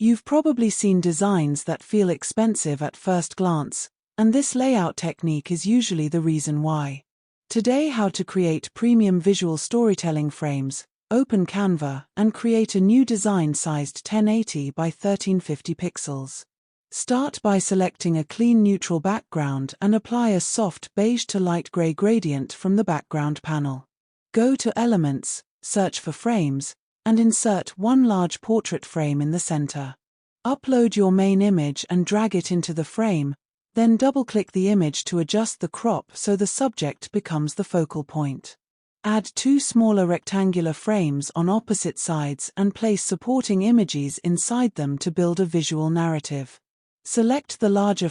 You've probably seen designs that feel expensive at first glance, and this layout technique is usually the reason why. Today, how to create premium visual storytelling frames. Open Canva and create a new design sized 1080 by 1350 pixels. Start by selecting a clean neutral background and apply a soft beige to light gray gradient from the background panel. Go to Elements, search for Frames, and insert one large portrait frame in the center. Upload your main image and drag it into the frame, then double-click the image to adjust the crop so the subject becomes the focal point. Add two smaller rectangular frames on opposite sides and place supporting images inside them to build a visual narrative. Select the larger